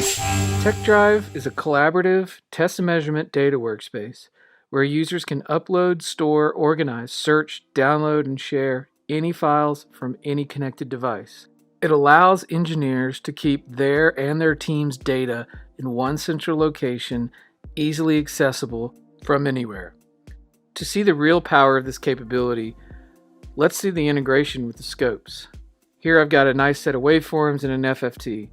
TekDrive is a collaborative test and measurement data workspace where users can upload, store, organize, search, download, and share any files from any connected device. It allows engineers to keep their and their team's data in one central location, easily accessible from anywhere. To see the real power of this capability, let's see the integration with the scopes. Here I've got a nice set of waveforms and an FFT.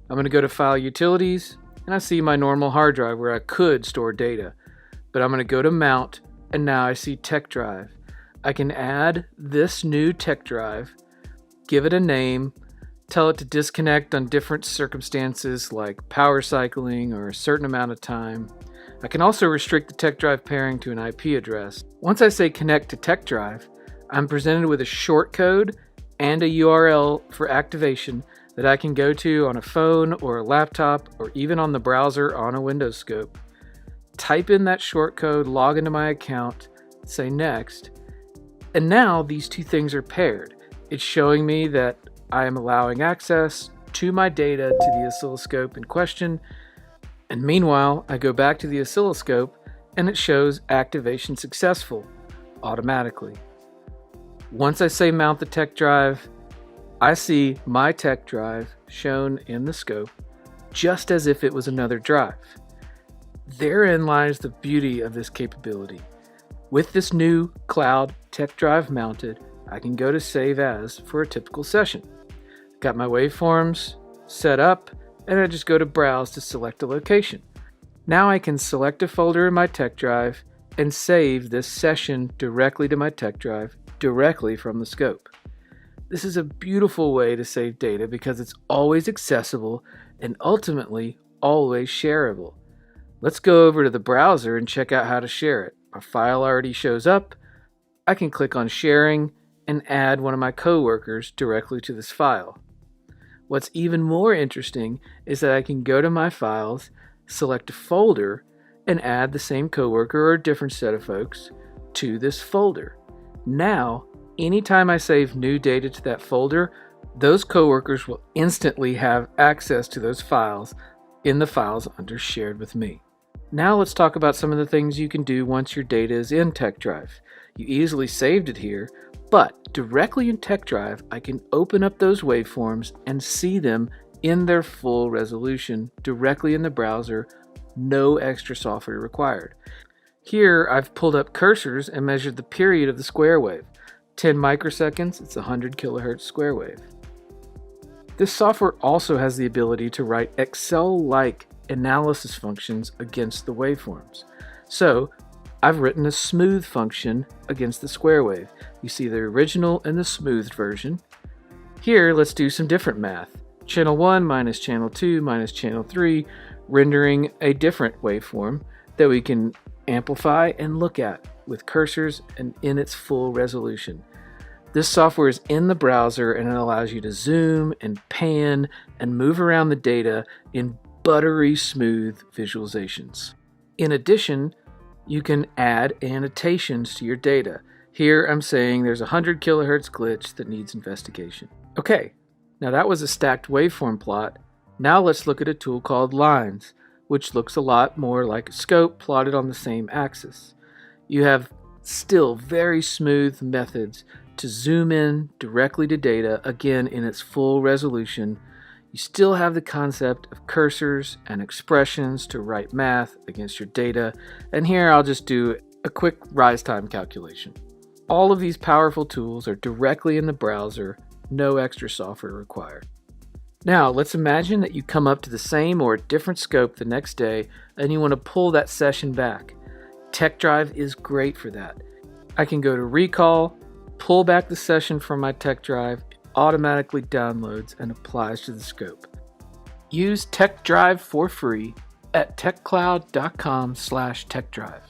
I'm going to go to File Utilities, and I see my normal hard drive where I could store data. But I'm going to go to Mount, and now I see TekDrive. I can add this new TekDrive, give it a name, tell it to disconnect on different circumstances like power cycling or a certain amount of time. I can also restrict the TekDrive pairing to an IP address. Once I say connect to TekDrive, I'm presented with a shortcode and a URL for activation that I can go to on a phone or a laptop or even on the browser on a Windows scope. Type in that shortcode, log into my account, say next, and now these two things are paired. It's showing me that I am allowing access to my data to the oscilloscope in question, and meanwhile I go back to the oscilloscope and it shows activation successful automatically. Once I say mount the TekDrive, I see my TekDrive shown in the scope just as if it was another drive. Therein lies the beauty of this capability. With this new cloud TekDrive mounted, I can go to Save As for a typical session. Got my waveforms set up, and I just go to Browse to select a location. Now I can select a folder in my TekDrive and save this session directly to my TekDrive directly from the scope. This is a beautiful way to save data because it's always accessible and ultimately always shareable. Let's go over to the browser and check out how to share it. Our file already shows up. I can click on sharing and add one of my coworkers directly to this file. What's even more interesting is that I can go to my files, select a folder, and add the same coworker or a different set of folks to this folder. Now, anytime I save new data to that folder, those coworkers will instantly have access to those files in the files under Shared with Me. Now let's talk about some of the things you can do once your data is in TekDrive. You easily saved it here, but directly in TekDrive, I can open up those waveforms and see them in their full resolution directly in the browser, no extra software required. Here I've pulled up cursors and measured the period of the square wave. 10 microseconds, it's 100 kilohertz square wave. This software also has the ability to write Excel-like analysis functions against the waveforms. So I've written a smooth function against the square wave. You see the original and the smoothed version. Here, let's do some different math. Channel 1 minus channel 2 minus channel 3, rendering a different waveform that we can amplify and look at with cursors and in its full resolution. This software is in the browser and it allows you to zoom and pan and move around the data in buttery smooth visualizations. In addition, you can add annotations to your data. Here I'm saying there's a 100 kilohertz glitch that needs investigation. Okay, now that was a stacked waveform plot. Now let's look at a tool called Lines, which looks a lot more like a scope plotted on the same axis. You have still very smooth methods to zoom in directly to data, again in its full resolution. You still have the concept of cursors and expressions to write math against your data, and here I'll just do a quick rise time calculation. All of these powerful tools are directly in the browser, no extra software required. Now let's imagine that you come up to the same or a different scope the next day and you want to pull that session back. TekDrive is great for that. I can go to Recall, pull back the session from my TekDrive, automatically downloads and applies to the scope. Use TekDrive for free at techcloud.com/TekDrive.